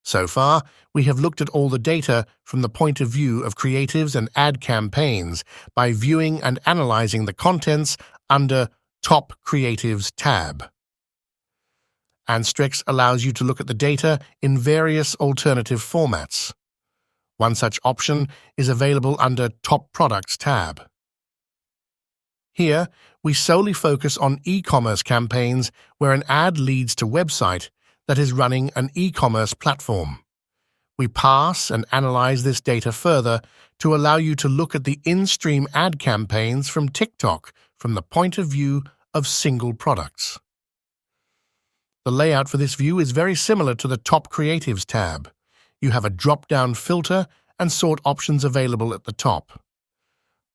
So far, we have looked at all the data from the point of view of creatives and ad campaigns by viewing and analyzing the contents under Top Creatives tab. Anstrex allows you to look at the data in various alternative formats. One such option is available under Top Products tab. Here, we solely focus on e-commerce campaigns where an ad leads to a website that is running an e-commerce platform. We parse and analyze this data further to allow you to look at the in-stream ad campaigns from Tik-Tok from the point of view of single products. The layout for this view is very similar to the Top Creatives tab. You have a drop-down filter and sort options available at the top.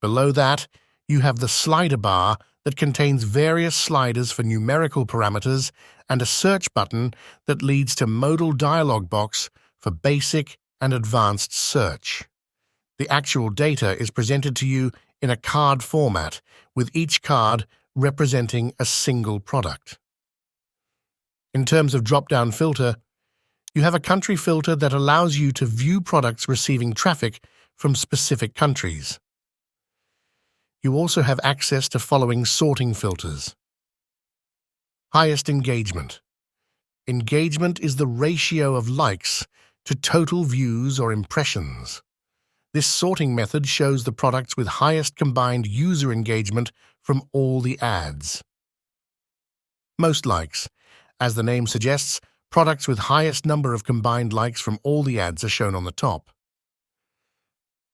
Below that, you have the slider bar that contains various sliders for numerical parameters and a search button that leads to modal dialog box for basic and advanced search. The actual data is presented to you in a card format, with each card representing a single product. In terms of drop-down filter, you have a country filter that allows you to view products receiving traffic from specific countries. You also have access to following sorting filters. Highest engagement. Engagement is the ratio of likes to total views or impressions. This sorting method shows the products with highest combined user engagement from all the ads. Most likes. As the name suggests, products with highest number of combined likes from all the ads are shown on the top.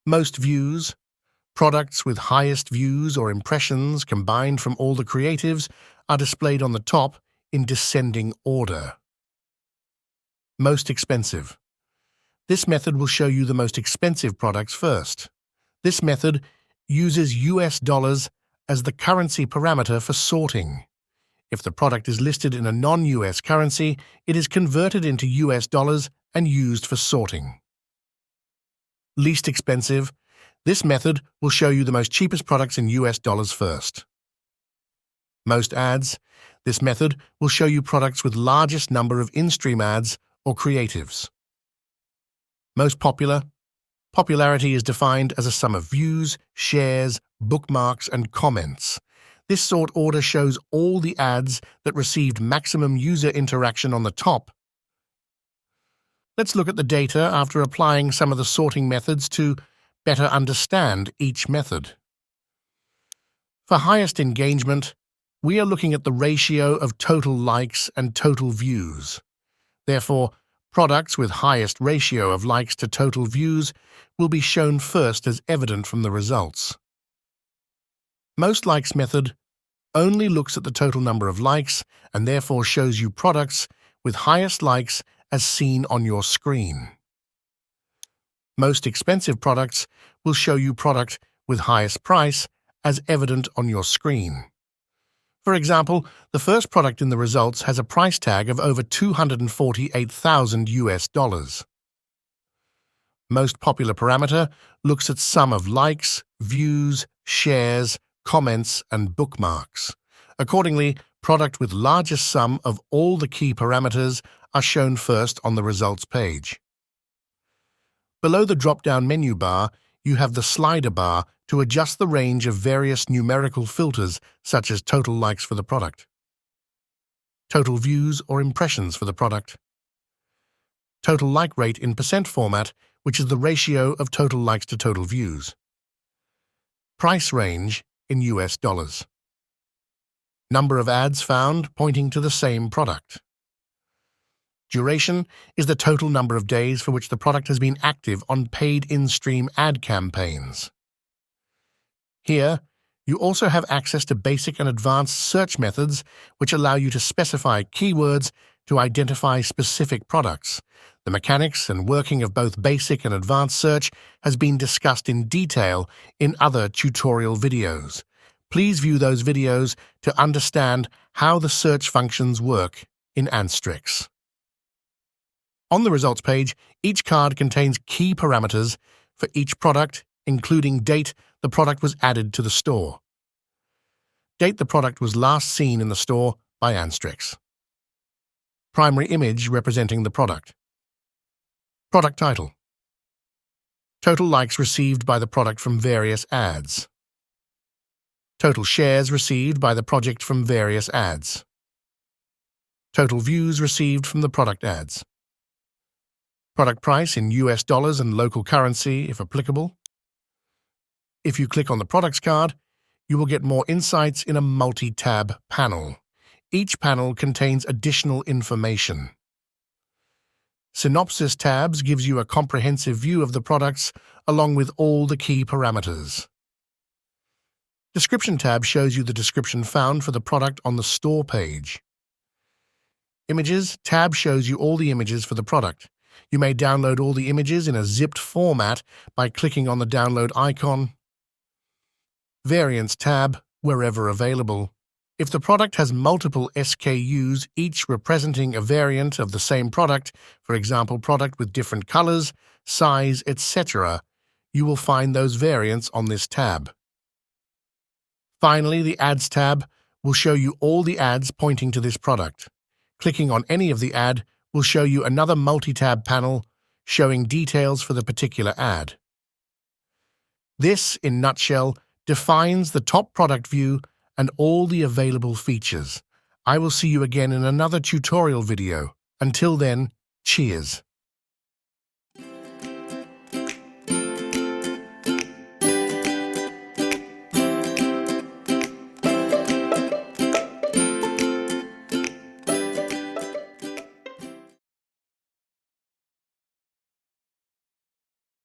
Most views. Products with highest views or impressions combined from all the creatives are displayed on the top in descending order. Most expensive. This method will show you the most expensive products first. This method uses US dollars as the currency parameter for sorting. If the product is listed in a non-US currency, it is converted into US dollars and used for sorting. Least expensive. This method will show you the most cheapest products in US dollars first. Most ads. This method will show you products with largest number of in-stream ads or creatives. Most popular. Popularity is defined as a sum of views, shares, bookmarks, and comments. This sort order shows all the ads that received maximum user interaction on the top. Let's look at the data after applying some of the sorting methods to better understand each method. For highest engagement, we are looking at the ratio of total likes and total views. Therefore, products with highest ratio of likes to total views will be shown first as evident from the results. Most likes method only looks at the total number of likes and therefore shows you products with highest likes as seen on your screen. Most expensive products will show you product with highest price as evident on your screen. For example, the first product in the results has a price tag of over $248,000 US dollars. Most popular parameter looks at sum of likes, views, shares, comments, and bookmarks. Accordingly, product with largest sum of all the key parameters are shown first on the results page. Below the drop-down menu bar, you have the slider bar to adjust the range of various numerical filters such as total likes for the product, total views or impressions for the product, total like rate in percent format, which is the ratio of total likes to total views, price range in US dollars, number of ads found pointing to the same product. Duration is the total number of days for which the product has been active on paid in-stream ad campaigns. Here, you also have access to basic and advanced search methods which allow you to specify keywords to identify specific products. The mechanics and working of both basic and advanced search has been discussed in detail in other tutorial videos. Please view those videos to understand how the search functions work in Anstrex. On the results page, each card contains key parameters for each product, including date the product was added to the store, date the product was last seen in the store by Anstrex, primary image representing the product, Product title. Total likes received by the product from various ads. Total shares received by the project from various ads. Total views received from the product ads. Product price in US dollars and local currency, if applicable. If you click on the products card, you will get more insights in a multi-tab panel. Each panel contains additional information. Synopsis tabs gives you a comprehensive view of the products along with all the key parameters. Description tab shows you the description found for the product on the store page. Images tab shows you all the images for the product. You may download all the images in a zipped format by clicking on the download icon. Variants tab, wherever available. If the product has multiple SKUs, each representing a variant of the same product, for example, product with different colors, size, etc., you will find those variants on this tab. Finally, the Ads tab will show you all the ads pointing to this product. Clicking on any of the ad will show you another multi-tab panel showing details for the particular ad. This, in a nutshell, defines the top product view and all the available features. I will see you again in another tutorial video. Until then, cheers.